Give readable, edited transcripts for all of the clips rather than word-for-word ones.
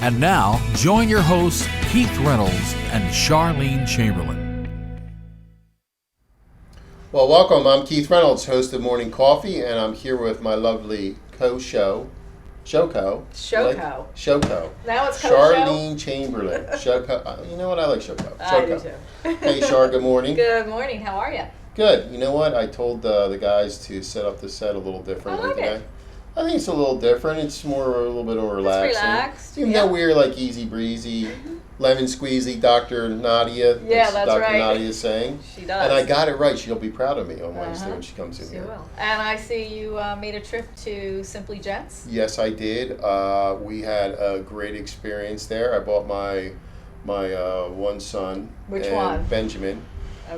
And now, join your hosts, Keith Reynolds and Charlene Chamberlain. Well, welcome. I'm Keith Reynolds, host of Morning Coffee, and I'm here with my lovely Shoko. Shoko. Now it's Charlene Chamberlain. Shoko. You know what? I like Shoko. I do too. Hey, Char, good morning. Good morning. How are you? Good. You know what? I told the guys to set up the set a little differently today. It. I think it's a little different. It's a little bit more relaxing. It's relaxed. Even though we're like easy breezy, lemon squeezy, Dr. Nadia. Yeah, that's Dr. right. Nadia is saying. She does. And I got it right. She'll be proud of me on Wednesday when she comes in here. She will. And I see you made a trip to Simply Gents. Yes, I did. We had a great experience there. I bought my one son. Which one? Benjamin,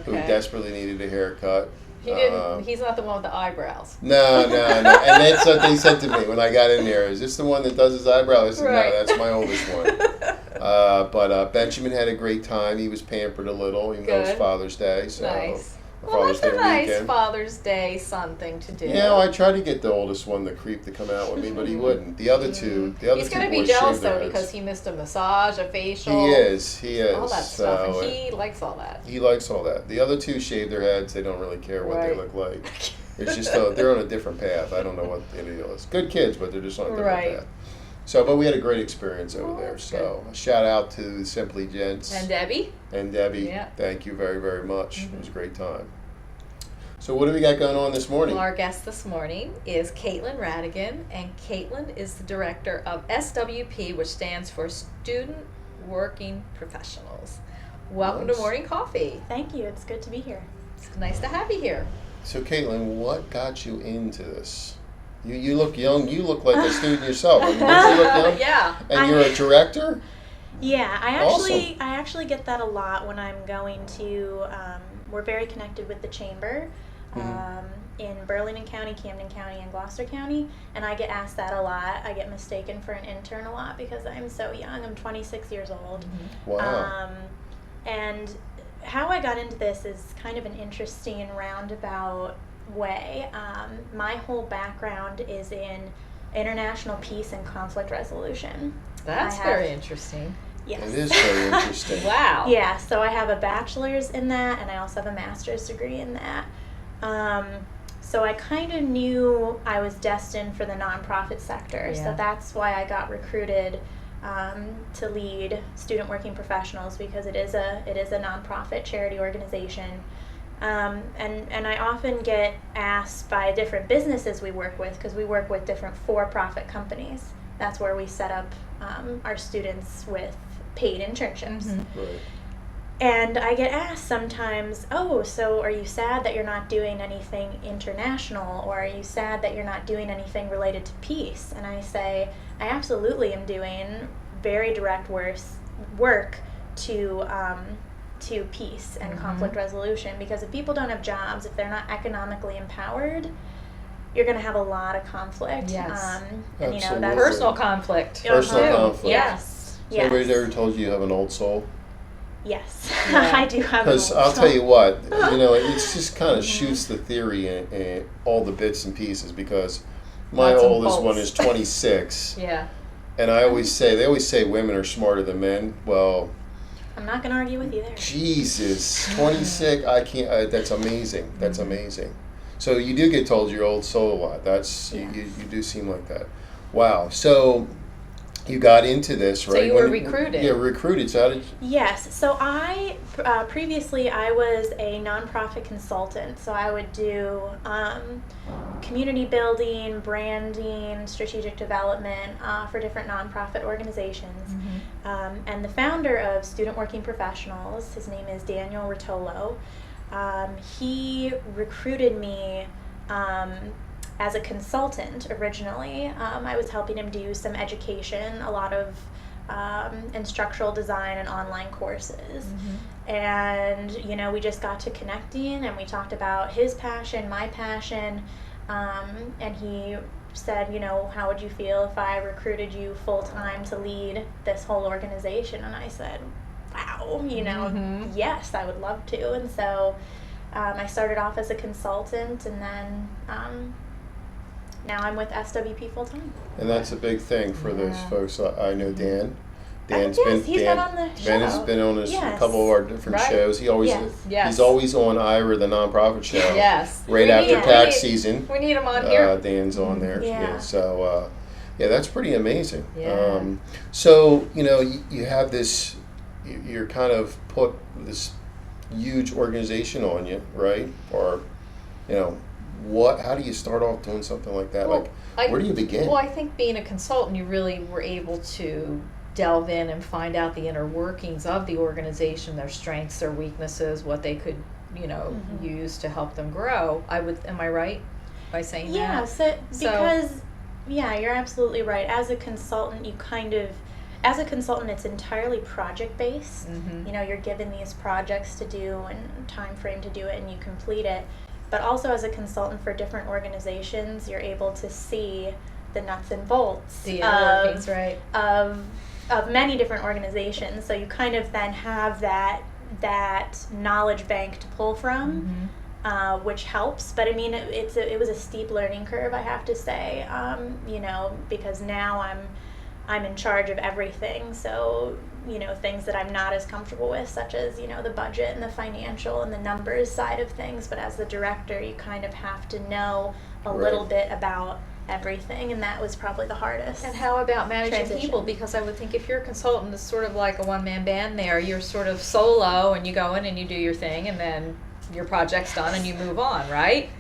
who desperately needed a haircut. He didn't. He's not the one with the eyebrows. No. And that's what they said to me when I got in there. Is this the one that does his eyebrows? I said, right. No, that's my oldest one. But Benjamin had a great time. He was pampered a little, even though it was Father's Day. So nice. Well, that's a nice Father's Day son thing to do. Yeah, I tried to get the oldest one, the creep, to come out with me, but he wouldn't. The other two, he's going to be jealous though because he missed a massage, a facial. He is. All that stuff, and he likes all that. He likes all that. The other two shave their heads. They don't really care what they look like. It's just they're on a different path. I don't know what the deal is. Good kids, but they're just on a different path. So, but we had a great experience over there. So, a shout out to Simply Gents. And Debbie. Yeah. Thank you very, very much. It was a great time. So what do we got going on this morning? Well, our guest this morning is Kaitlin Rattigan, and Kaitlin is the director of SWP, which stands for Student Working Professionals. Welcome to Morning Coffee. Thank you. It's good to be here. It's nice to have you here. So Kaitlin, what got you into this? You look young. You look like a student yourself. I mean, don't you look young? Yeah. And you're a director? Yeah, I actually get that a lot when I'm going to. We're very connected with the chamber. In Burlington County, Camden County, and Gloucester County, and I get asked that a lot. I get mistaken for an intern a lot because I'm so young. I'm 26 years old. Wow. And how I got into this is kind of an interesting roundabout way. My whole background is in international peace and conflict resolution. That's very interesting. Yes. It is very interesting. Wow. Yeah, so I have a bachelor's in that, and I also have a master's degree in that. So I kind of knew I was destined for the nonprofit sector. Yeah. So that's why I got recruited to lead Student Working Professionals, because it is a nonprofit charity organization. And I often get asked by different businesses we work with, because we work with different for-profit companies. That's where we set up our students with paid internships. Right. And I get asked sometimes, oh, so are you sad that you're not doing anything international, or are you sad that you're not doing anything related to peace? And I say, I absolutely am doing very direct work to peace and conflict resolution, because if people don't have jobs, if they're not economically empowered, you're going to have a lot of conflict. Yes. And you know, that's personal conflict. Personal conflict. Yes. So everybody's ever told you have an old soul? Yes, yeah. I do have. Because I'll tell you what, you know, it just kind of shoots the theory in all the bits and pieces. Because my oldest one is 26. Yeah. And they always say women are smarter than men. Well, I'm not going to argue with you there. Jesus, 26. I can't. That's amazing. That's amazing. So you do get told your old soul a lot. That's you do seem like that. Wow. So. You got into this, right? So you were recruited. Yeah, recruited. So how did you... Yes. So I, previously I was a nonprofit consultant. So I would do community building, branding, strategic development for different nonprofit organizations. And the founder of Student Working Professionals, his name is Daniel Rotolo, he recruited me as a consultant originally. I was helping him do some education, a lot of instructional design and online courses. And, you know, we just got to connecting, and we talked about his passion, my passion, and he said, you know, how would you feel if I recruited you full-time to lead this whole organization? And I said, wow, you know, yes, I would love to. And so I started off as a consultant, and then now I'm with SWP full-time. And that's a big thing for those folks. I know Dan. Dan's yes, he's been on the show. Dan has been on a Yes. couple of our different Right. shows. He always Yes. he's always on Ira, the nonprofit show. Yes. Right We after need- tax we need- season. We need him on here. Dan's on there. Yeah. So yeah, that's pretty amazing. Yeah. So you have this. You're kind of put this huge organization on you, right? Or how do you start off doing something like that? Well, where do you begin? Well, I think being a consultant, you really were able to delve in and find out the inner workings of the organization, their strengths, their weaknesses, what they could, use to help them grow. Am I right by saying Yeah, that? You're absolutely right. As a consultant, it's entirely project based. Mm-hmm. You're given these projects to do and time frame to do it, and you complete it. But also as a consultant for different organizations, you're able to see the nuts and bolts The inner workings, right? of many different organizations. So you kind of then have that knowledge bank to pull from, which helps. But I mean, it was a steep learning curve, I have to say. Because now I'm in charge of everything. So things that I'm not as comfortable with, such as the budget and the financial and the numbers side of things. But as the director, you kind of have to know a little bit about everything, and that was probably the hardest. And how about managing transition. people? Because I would think if you're a consultant, it's sort of like a one-man band there. You're sort of solo, and you go in and you do your thing, and then your project's done, and you move on, right?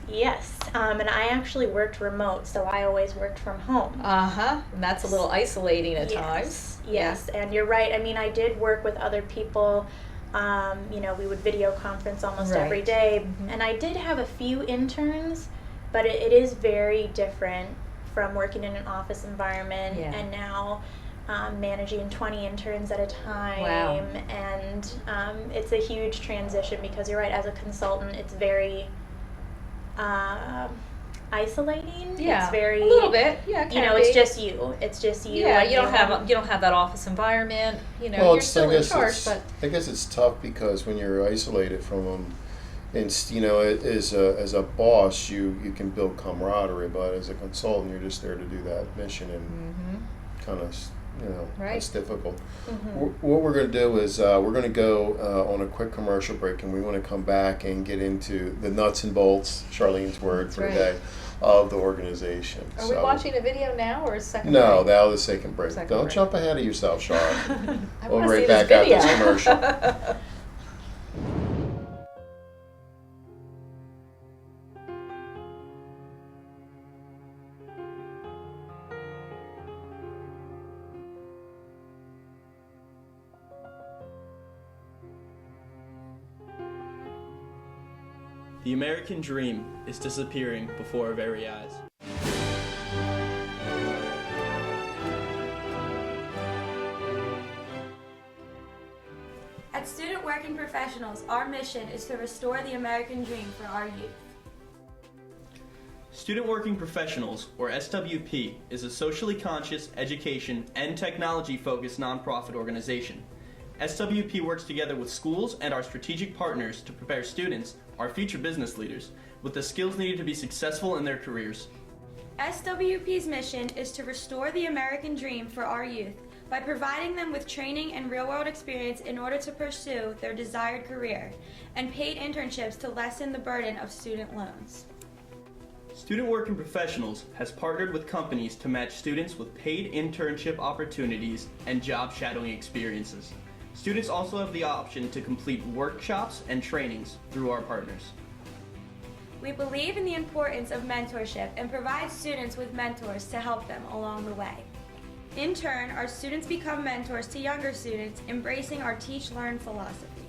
Yes, and I actually worked remote, so I always worked from home. And that's a little isolating at times. Yes, and you're right. I mean, I did work with other people. We would video conference almost every day, and I did have a few interns, but it is very different from working in an office environment and now managing 20 interns at a time. Wow. And it's a huge transition because you're right, as a consultant, it's very isolating. Yeah, It's very, a little bit. Yeah, it can it's be. just you. It's just you. Yeah, and you don't have that office environment. You're still in charge, but I guess it's tough because when you're isolated from them, and as a boss, you can build camaraderie, but as a consultant, you're just there to do that mission, and kind of it's difficult. What we're going to do is we're going to go on a quick commercial break, and we want to come back and get into the nuts and bolts, Charlene's word for today, of the organization. Are we watching a video now or a second No, break? that was the second break. Don't jump ahead of yourself, Charlene. We'll be right back video. after this commercial. The American dream is disappearing before our very eyes. At Student Working Professionals, our mission is to restore the American dream for our youth. Student Working Professionals, or SWP, is a socially conscious, education, and technology-focused nonprofit organization. SWP works together with schools and our strategic partners to prepare students, our future business leaders, with the skills needed to be successful in their careers. SWP's mission is to restore the American dream for our youth by providing them with training and real-world experience in order to pursue their desired career, and paid internships to lessen the burden of student loans. Student Working Professionals has partnered with companies to match students with paid internship opportunities and job shadowing experiences. Students also have the option to complete workshops and trainings through our partners. We believe in the importance of mentorship and provide students with mentors to help them along the way. In turn, our students become mentors to younger students, embracing our teach-learn philosophy.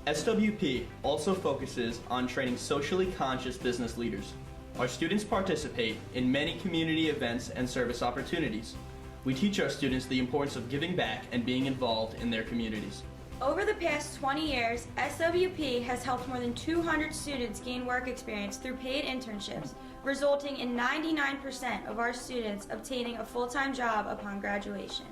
SWP also focuses on training socially conscious business leaders. Our students participate in many community events and service opportunities. We teach our students the importance of giving back and being involved in their communities. Over the past 20 years, SWP has helped more than 200 students gain work experience through paid internships, resulting in 99% of our students obtaining a full-time job upon graduation.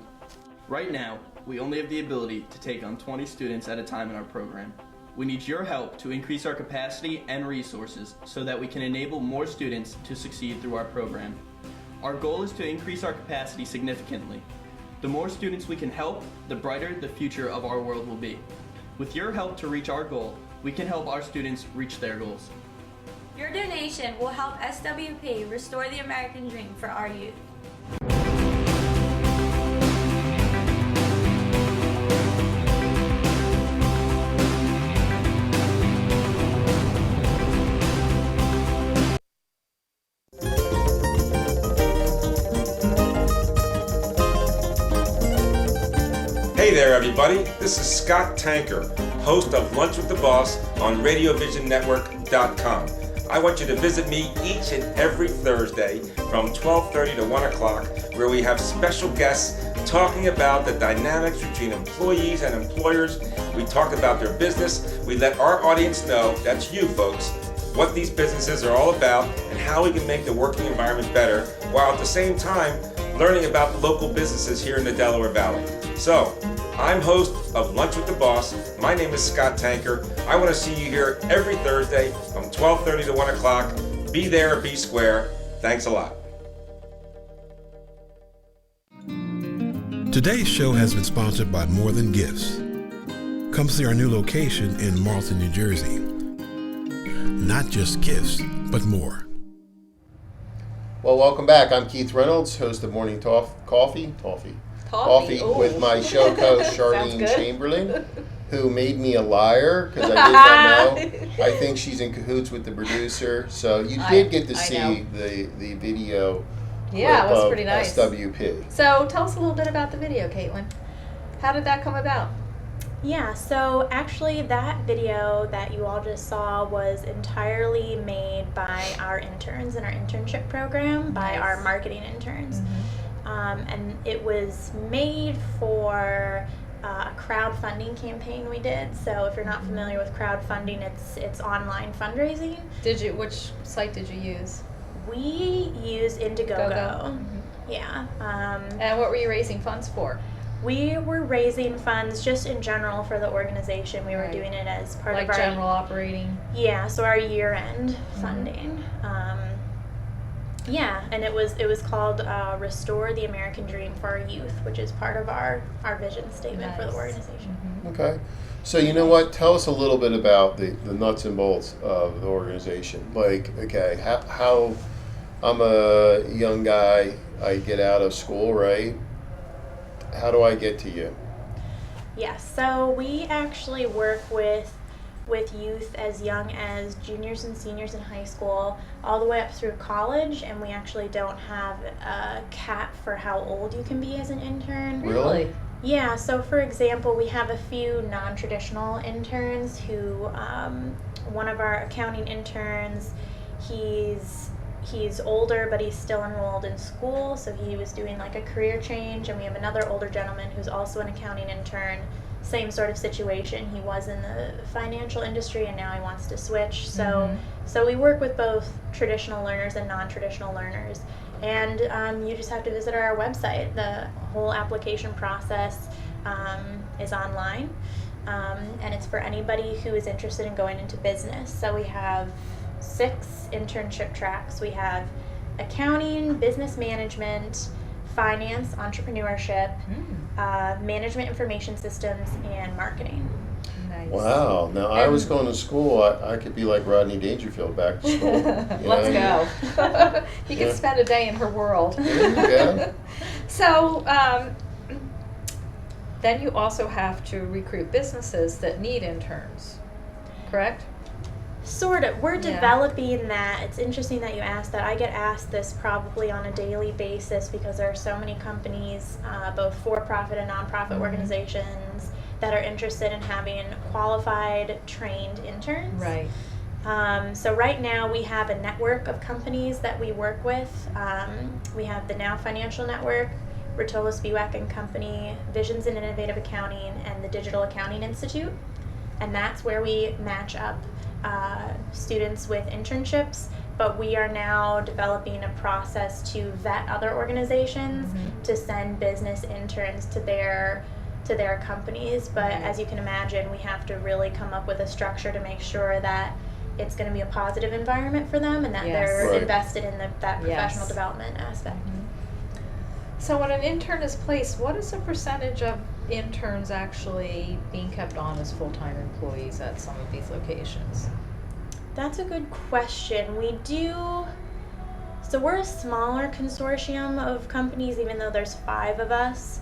Right now, we only have the ability to take on 20 students at a time in our program. We need your help to increase our capacity and resources so that we can enable more students to succeed through our program. Our goal is to increase our capacity significantly. The more students we can help, the brighter the future of our world will be. With your help to reach our goal, we can help our students reach their goals. Your donation will help SWP restore the American dream for our youth. Hey there, everybody. This is Scott Tanker, host of Lunch with the Boss on RadioVisionNetwork.com. I want you to visit me each and every Thursday from 12:30 to 1 o'clock, where we have special guests talking about the dynamics between employees and employers. We talk about their business. We let our audience know, that's you folks, what these businesses are all about and how we can make the working environment better, while at the same time learning about local businesses here in the Delaware Valley. So, I'm host of Lunch with the Boss. My name is Scott Tanker. I want to see you here every Thursday from 12:30 to 1 o'clock. Be there, be square. Thanks a lot. Today's show has been sponsored by More Than Gifts. Come see our new location in Marlton, New Jersey. Not just gifts, but more. Well, welcome back. I'm Keith Reynolds, host of Morning Coffee Ooh. with my show co-host Charlene good. Chamberlain, who made me a liar because I did not know. I think she's in cahoots with the producer. So you did get to see the video. Yeah, clip it was of pretty nice. SWP. So tell us a little bit about the video, Kaitlin. How did that come about? Yeah, so actually that video that you all just saw was entirely made by our interns in our internship program, by Nice. our marketing interns. Mm-hmm. And it was made for a crowdfunding campaign we did. So if you're not familiar with crowdfunding, it's online fundraising. Which site did you use? We use Indiegogo. Mm-hmm. Yeah. And what were you raising funds for? We were raising funds just in general for the organization. We were Right. doing it as part Like of our general operating? Yeah, so our year-end funding. Yeah, and it was called Restore the American Dream for Our Youth, which is part of our vision statement for the Nice. organization. Okay. So you know what? Tell us a little bit about the nuts and bolts of the organization. Like, okay, how I'm a young guy, I get out of school, right? How do I get to you? Yes, so we actually work with youth as young as juniors and seniors in high school all the way up through college, and we actually don't have a cap for how old you can be as an intern. Really? Yeah, so for example, we have a few non-traditional interns who, one of our accounting interns, he's older, but he's still enrolled in school, so he was doing like a career change. And we have another older gentleman who's also an accounting intern, same sort of situation. He was in the financial industry and now he wants to switch. So we work with both traditional learners and non-traditional learners. And you just have to visit our website. The whole application process is online, and it's for anybody who is interested in going into business. So we have 6 internship tracks. We have accounting, business management, finance, entrepreneurship, management information systems, and marketing. Nice. Wow. Now, I was going to school. I could be like Rodney Dangerfield back to school. Let's go. You can spend a day in her world. Yeah. So, then you also have to recruit businesses that need interns, correct? Sort of. We're Yeah. developing that. It's interesting that you asked that. I get asked this probably on a daily basis because there are so many companies, both for-profit and nonprofit organizations, that are interested in having qualified, trained interns. Right. So right now we have a network of companies that we work with. We have the Now Financial Network, Rotolo Spiewak and Company, Visions in Innovative Accounting, and the Digital Accounting Institute. And that's where we match up students with internships, but we are now developing a process to vet other organizations to send business interns to their companies. But as you can imagine, we have to really come up with a structure to make sure that it's going to be a positive environment for them and that Yes. they're Right. invested in that professional Yes. development aspect. So when an intern is placed, what is the percentage of interns actually being kept on as full-time employees at some of these locations? That's a good question. So we're a smaller consortium of companies, even though there's 5 of us.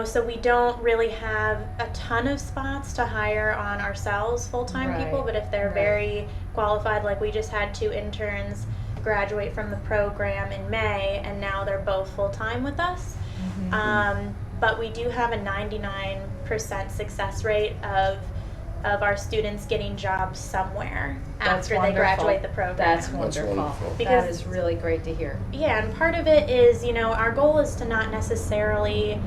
So we don't really have a ton of spots to hire on ourselves full-time people, but if they're very qualified, like we just had 2 interns graduate from the program in May, and now they're both full-time with us. But we do have a 99% success rate of our students getting jobs somewhere after they graduate the program. That's wonderful. Because that is really great to hear. Yeah, and part of it is, our goal is to not necessarily,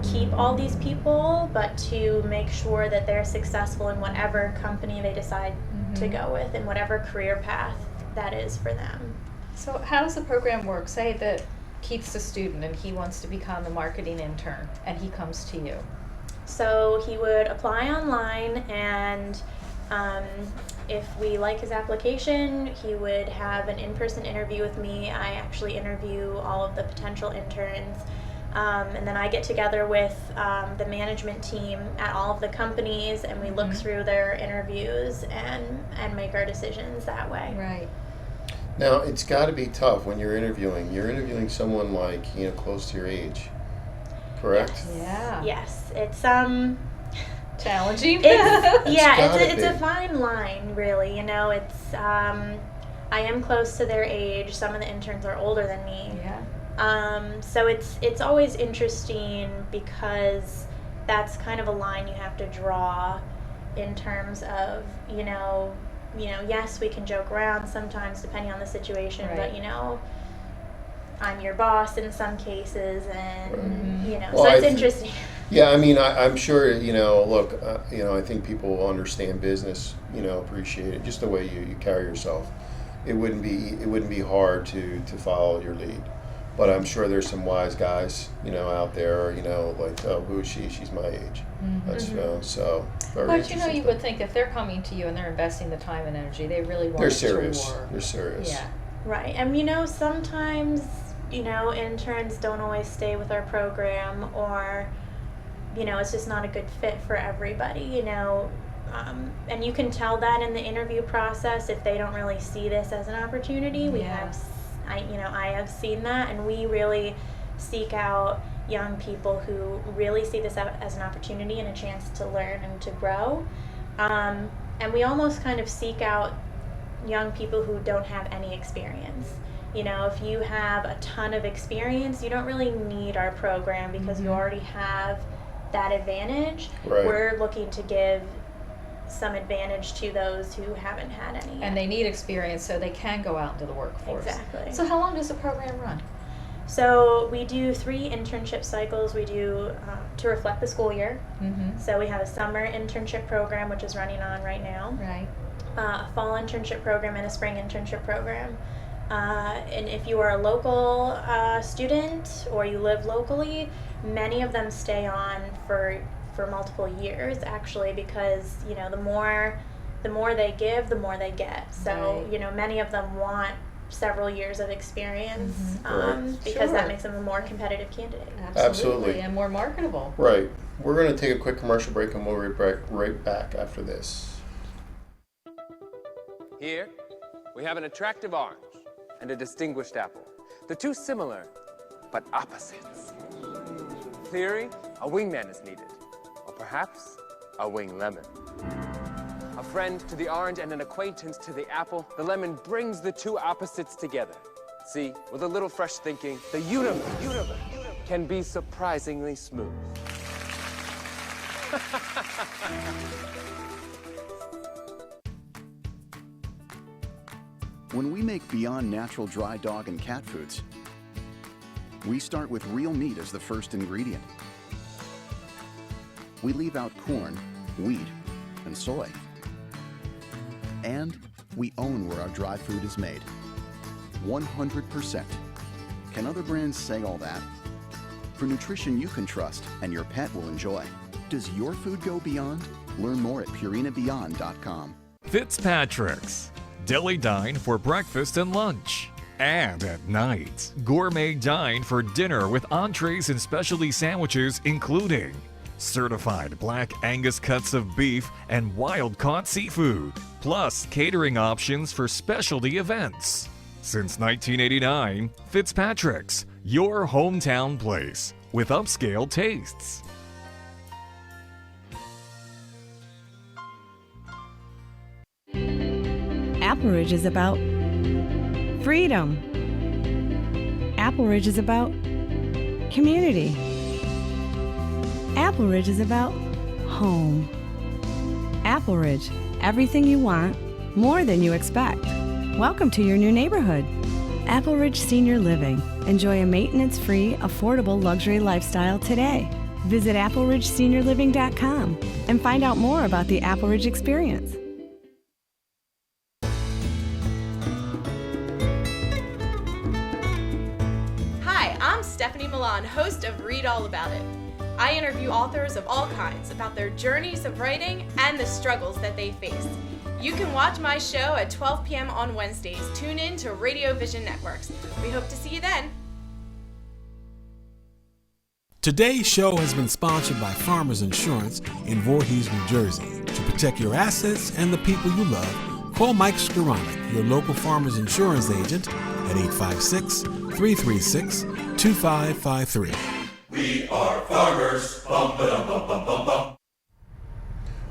keep all these people, but to make sure that they're successful in whatever company they decide to go with and whatever career path that is for them. So how does the program work? Say that Keith's a student and he wants to become a marketing intern and he comes to you. So he would apply online, and if we like his application, he would have an in-person interview with me. I actually interview all of the potential interns. And then I get together with the management team at all of the companies, and we look through their interviews and make our decisions that way. Right. Now, it's got to be tough when you're interviewing. You're interviewing someone like, close to your age, correct? Yeah. Yes, it's challenging. It's a fine line, really. It's I am close to their age. Some of the interns are older than me. Yeah. So it's always interesting because that's kind of a line you have to draw in terms of, yes, we can joke around sometimes depending on the situation, but, I'm your boss in some cases, and, Well, so it's interesting. Yeah, I'm sure, look, I think people understand business, appreciate it, just the way you carry yourself. It wouldn't be hard to follow your lead. But I'm sure there's some wise guys, out there, like, oh, who is she? She's my age. That's, so very But interesting. you would think if they're coming to you and they're investing the time and energy, they really want They're it serious. to work. They're serious. Yeah. Right. And, sometimes, interns don't always stay with our program, or, it's just not a good fit for everybody, and you can tell that in the interview process if they don't really see this as an opportunity. I have seen that, and we really seek out young people who really see this as an opportunity and a chance to learn and to grow. And we almost kind of seek out young people who don't have any experience. If you have a ton of experience, you don't really need our program because you already have that advantage. Right. We're looking to give some advantage to those who haven't had any yet. And they need experience so they can go out into the workforce. Exactly. So how long does the program run? So we do 3 internship cycles. We do to reflect the school year. So we have a summer internship program, which is running on right now. Right. A fall internship program and a spring internship program. And if you are a local student or you live locally, many of them stay on for multiple years, actually, because the more they give, the more they get. So many of them want several years of experience because that makes them a more competitive candidate. Absolutely. And more marketable. Right. We're going to take a quick commercial break, and we'll be right back after this. Here, we have an attractive orange and a distinguished apple. The two similar, but opposites. Theory, a wingman is needed. Or perhaps a wing lemon. A friend to the orange and an acquaintance to the apple, the lemon brings the two opposites together. See, with a little fresh thinking, the universe can be surprisingly smooth. When we make Beyond Natural dry dog and cat foods, we start with real meat as the first ingredient. We leave out corn, wheat, and soy. And we own where our dry food is made. 100%. Can other brands say all that? For nutrition you can trust and your pet will enjoy. Does your food go beyond? Learn more at purinabeyond.com. Fitzpatrick's. Deli Dine for breakfast and lunch. And at night, Gourmet Dine for dinner with entrees and specialty sandwiches including certified black Angus cuts of beef and wild-caught seafood, plus catering options for specialty events. Since 1989, Fitzpatrick's, your hometown place with upscale tastes. Apple Ridge is about freedom. Apple Ridge is about community. Apple Ridge is about home. Apple Ridge, everything you want, more than you expect. Welcome to your new neighborhood. Apple Ridge Senior Living. Enjoy a maintenance-free, affordable luxury lifestyle today. Visit appleridgeseniorliving.com and find out more about the Apple Ridge experience. Hi, I'm Stephanie Milan, host of Read All About It. I interview authors of all kinds about their journeys of writing and the struggles that they face. You can watch my show at 12 p.m. on Wednesdays. Tune in to Radio Vision Networks. We hope to see you then. Today's show has been sponsored by Farmers Insurance in Voorhees, New Jersey. To protect your assets and the people you love, call Mike Skoranek, your local Farmers Insurance agent, at 856-336-2553. We are farmers. Bum, ba-dum, bum, bum, bum, bum.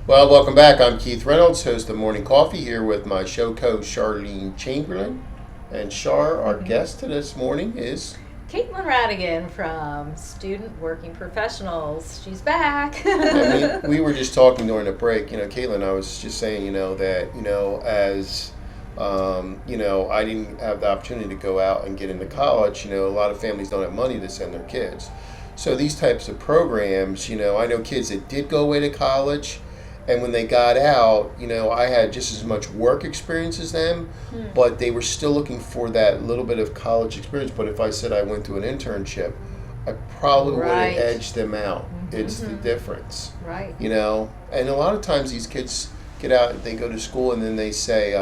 Well, welcome back. I'm Keith Reynolds, host of Morning Coffee, here with my show co-host Charlene Chamberlain. And Char, our guest this morning is Kaitlin Rattigan from Student Working Professionals. She's back. I mean, we were just talking during the break. Kaitlin, I was just saying, that, as I didn't have the opportunity to go out and get into college. A lot of families don't have money to send their kids. So these types of programs, I know kids that did go away to college, and when they got out, I had just as much work experience as them, but they were still looking for that little bit of college experience. But if I said I went to an internship, I probably would have edged them out. It's the difference. Right. And a lot of times these kids get out, they go to school, and then they say,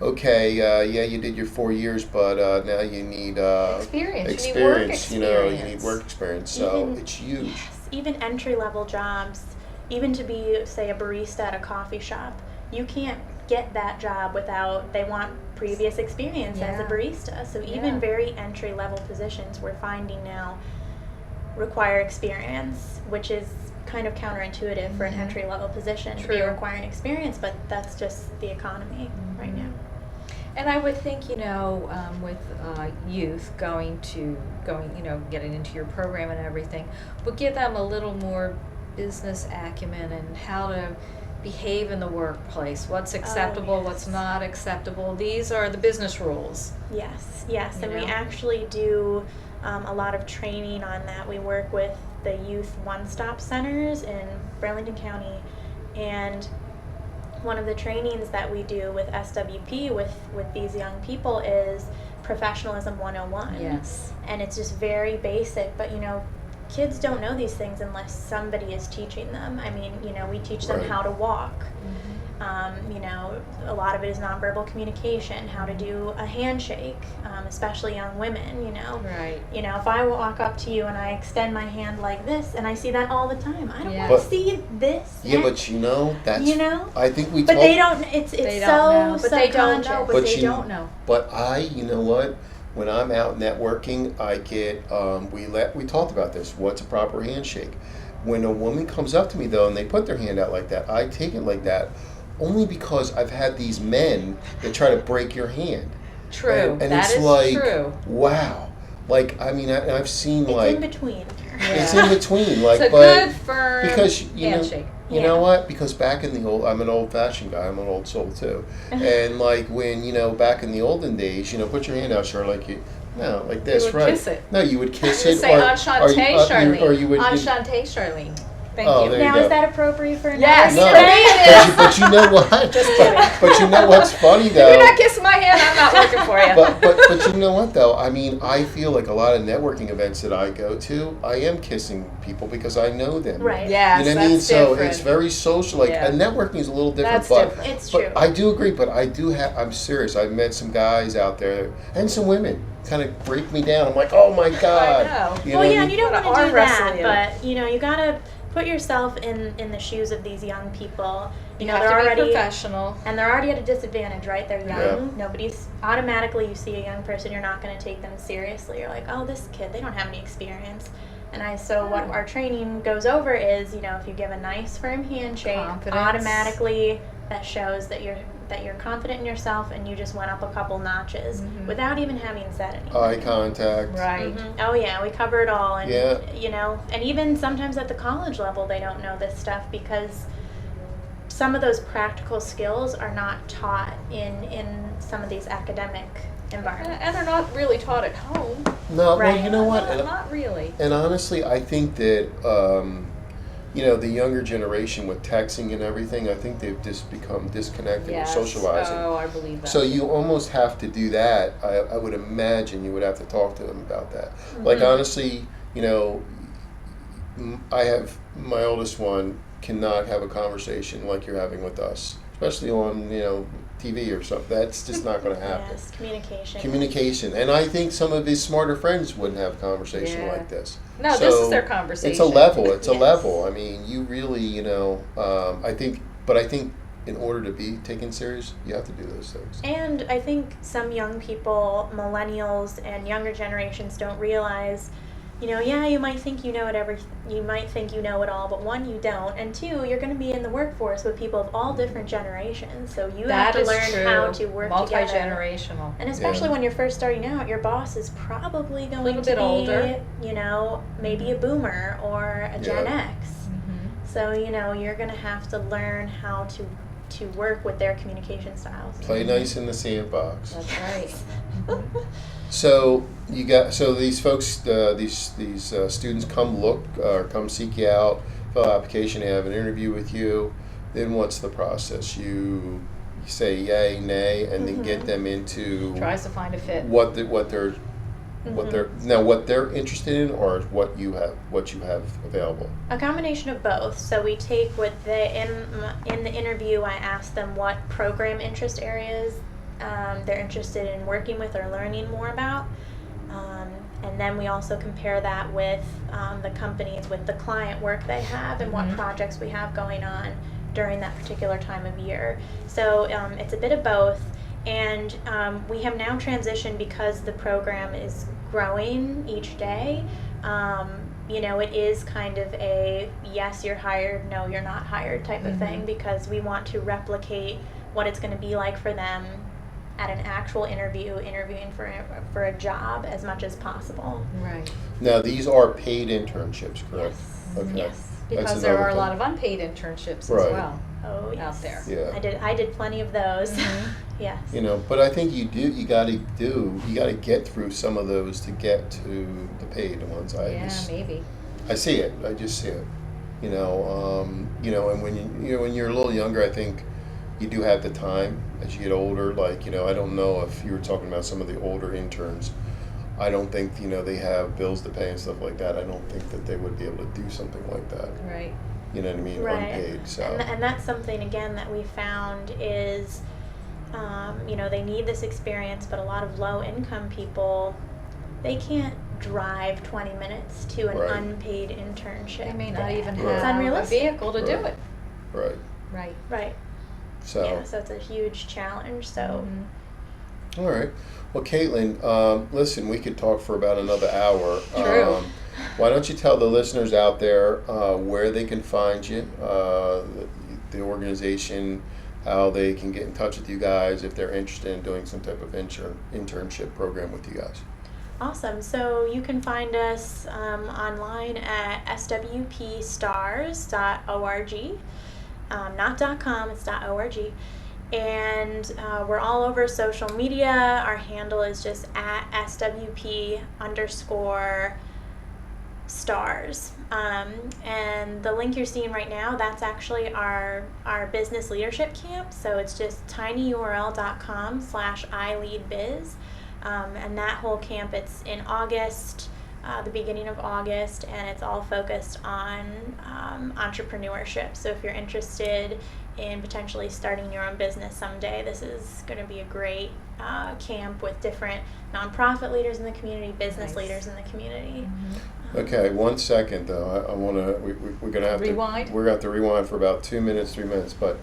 okay, you did your 4 years, but now you need experience. You need work experience. So it's huge. Yes, even entry-level jobs, even to be, say, a barista at a coffee shop, you can't get that job without, they want previous experience as a barista. So even very entry-level positions we're finding now require experience, which is kind of counterintuitive for an entry-level position to be requiring experience, but that's just the economy right now. And I would think, with youth getting into your program and everything, would give them a little more business acumen and how to behave in the workplace. What's acceptable, what's not acceptable. These are the business rules. Yes, and we actually do a lot of training on that. We work with the youth one-stop centers in Burlington County, and one of the trainings that we do with SWP with these young people is Professionalism 101. Yes. And it's just very basic, but kids don't know these things unless somebody is teaching them. I mean, we teach them how to walk. A lot of it is nonverbal communication, how to do a handshake, especially young women, Right. If I walk up to you and I extend my hand like this, and I see that all the time, I don't want to see this. Yeah, but that's, I think we But they don't, it's they so don't know. But they don't subconscious. know. But they don't know. But when I'm out networking, I get, we talked about this, what's a proper handshake? When a woman comes up to me, though, and they put their hand out like that, I take it like that, only because I've had these men that try to break your hand. True. And that it's is like, true. Wow. Like, I mean, I've seen It's in between. It's in between. Like, it's a but good, firm because, handshake. You know what? Because back in the I'm an old-fashioned guy. I'm an old soul, too. And, when, back in the olden days, put your hand out, sure, like like this, you would right? Kiss it. No, you would kiss it. Say, Enchante, Charlene. Or you would... Enchante, Charlene. Thank you. There you now, go. is that appropriate for a Yes, No, for me it is. but you know what? Just kidding. But you know what's funny If though? you're not kissing my hand, I'm not working for you. But you know what though? I mean, I feel like a lot of networking events that I go to, I am kissing people because I know them. Right. Yes, You know what I mean? that's So different. it's very social. Like, Yeah. and networking is a little different. That's but, different. It's but true. I do agree. But I do have. I'm serious. I've met some guys out there and some women kind of break me down. I'm like, oh my god. I know. You Well, know yeah, what I and you mean? don't Wanna want to arm do wrestle that, you. but you gotta put yourself in the shoes of these young people. You know, have they're to be already professional. and they're already at a disadvantage, right? They're young. Yeah. Nobody's automatically, you see a young person, you're not going to take them seriously. You're like, oh, this kid, they don't have any experience. And so what our training goes over is, if you give a nice firm handshake, Confidence. automatically that shows that you're confident in yourself and you just went up a couple notches without even having said anything. Eye contact. Right. Oh yeah, we cover it all, and Yeah. and even sometimes at the college level, they don't know this stuff because some of those practical skills are not taught in some of these academic environments. And they're not really taught at home. No, Right. well, you know what? Not really. And honestly, I think that the younger generation with texting and everything, I think they've just become disconnected Yes. with socializing. Oh, I believe that. So you almost have to do that. I would imagine you would have to talk to them about that. Like honestly, I have my oldest one cannot have a conversation like you're having with us, especially on TV or something. That's just not going to happen. Yes, communication. Communication, and I think some of his smarter friends wouldn't have a conversation like this. No, So this is their conversation. It's a level. It's a Yes. level. I mean, you really, I think in order to be taken serious, you have to do those things. And I think some young people, millennials and younger generations, don't realize, you might think you know you might think you know it all, but one, you don't, and two, you're going to be in the workforce with people of all different generations, so you have to learn how to work together. Multi-generational. And especially when you're first starting out, your boss is probably going to bit be, older. Maybe a boomer or a Gen Yeah. X. So, you're going to have to learn how to work with their communication styles. Play nice in the sandbox. That's right. So these folks, these students come seek you out, fill out an application, they have an interview with you. Then what's the process? You say yay, nay, and then get them into Tries to find a fit. what they're interested in, or what you have available. A combination of both. So we take in the interview, I ask them what program interest areas they're interested in working with or learning more about. And then we also compare that with the companies, with the client work they have and what projects we have going on during that particular time of year. So it's a bit of both. And we have now transitioned, because the program is growing each day. It is kind of a yes, you're hired, no, you're not hired type of thing, because we want to replicate what it's going to be like for them at an actual interviewing for a job as much as possible. Right. Now these are paid internships, correct? Yes. Okay. Yes. Because That's there another are a thing. lot of unpaid internships Right. as well Oh, yes. out there. Yeah. I did plenty of those. Yes. But I think you got to get through some of those to get to the paid ones. Maybe. I see it. I just see it. And when you're a little younger, I think you do have the time. As you get older, I don't know if you were talking about some of the older interns. I don't think they have bills to pay and stuff like that. I don't think that they would be able to do something like that. Right. You know what I mean? Right. Unpaid. So. And that's something, again, that we found is, they need this experience, but a lot of low-income people, they can't drive 20 minutes to an Right. unpaid internship. They may not even It's have a unrealistic. vehicle to do Right. it. Right. Right. Right. So. Yeah, so it's a huge challenge. So. All right. Well, Kaitlin, listen, we could talk for about another hour. True. Why don't you tell the listeners out there where they can find you, the organization, how they can get in touch with you guys if they're interested in doing some type of internship program with you guys. Awesome. So you can find us online at swpstars.org. Not .com, it's .org. And we're all over social media. Our handle is just at SWP_. stars. And the link you're seeing right now, that's actually our business leadership camp. So it's just tinyurl.com/ileadbiz. And that whole camp, it's in August, the beginning of August, and it's all focused on entrepreneurship. So if you're interested in potentially starting your own business someday, this is going to be a great camp with different nonprofit leaders in the community, business leaders in the community. Okay, 1 second though. I want to. We're going to have rewind. We're going to have to rewind for about 2 minutes, 3 minutes. But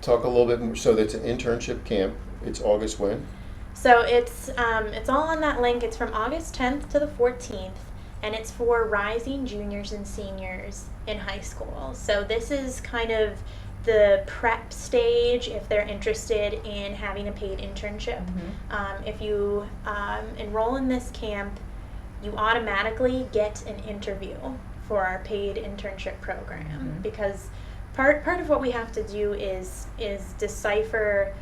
talk a little bit more. So that's an internship camp. It's August when? So it's all on that link. It's from August 10th to the 14th, and it's for rising juniors and seniors in high school. So this is kind of the prep stage if they're interested in having a paid internship. If you enroll in this camp, you automatically get an interview for our paid internship program, because part of what we have to do is decipher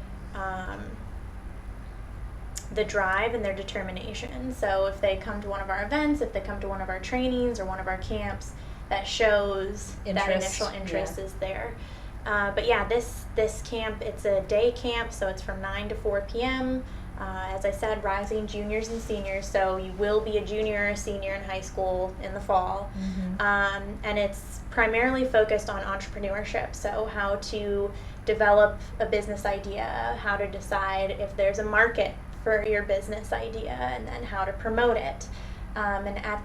the drive and their determination. So if they come to one of our events, if they come to one of our trainings or one of our camps, that shows that initial interest is there. But yeah, this camp, it's a day camp, so it's from 9 to 4 p.m. As I said, rising juniors and seniors, so you will be a junior or a senior in high school in the fall. And it's primarily focused on entrepreneurship, so how to develop a business idea, how to decide if there's a market for your business idea, and then how to promote it. And at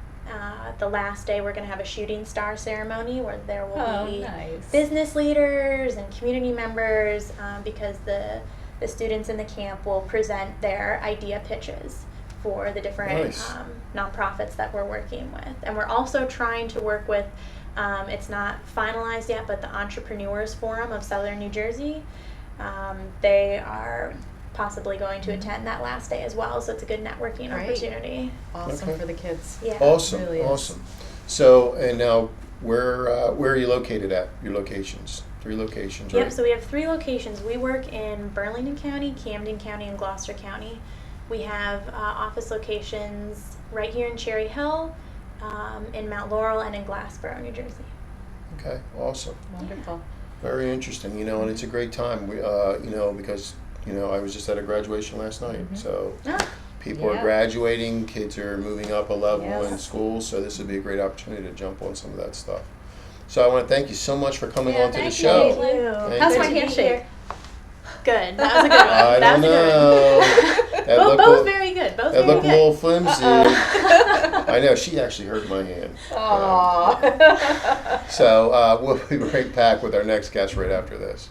the last day, we're going to have a shooting star ceremony where there will be business leaders and community members, because the students in the camp will present their idea pitches for the different nonprofits that we're working with. And we're also trying to work with, it's not finalized yet, but the Entrepreneurs Forum of Southern New Jersey. They are possibly going to attend that last day as well, so it's a good networking opportunity. Awesome for the kids. Yeah. Awesome, really awesome. So, and now, where are you located at? Your locations? 3 locations, right? Yep, so we have 3 locations. We work in Burlington County, Camden County, and Gloucester County. We have office locations right here in Cherry Hill, in Mount Laurel, and in Glassboro, New Jersey. Okay, awesome. Wonderful. Very interesting, and it's a great time, because, I was just at a graduation last night, so people are graduating, kids are moving up a level in school, so this would be a great opportunity to jump on some of that stuff. So I want to thank you so much for coming on to the show. Thank you. How's my handshake? Good. That was a good one. I don't know. Both very good. Both that very looked good. a little flimsy. I know, she actually hurt my hand. Aww. So we'll be right back with our next guest right after this.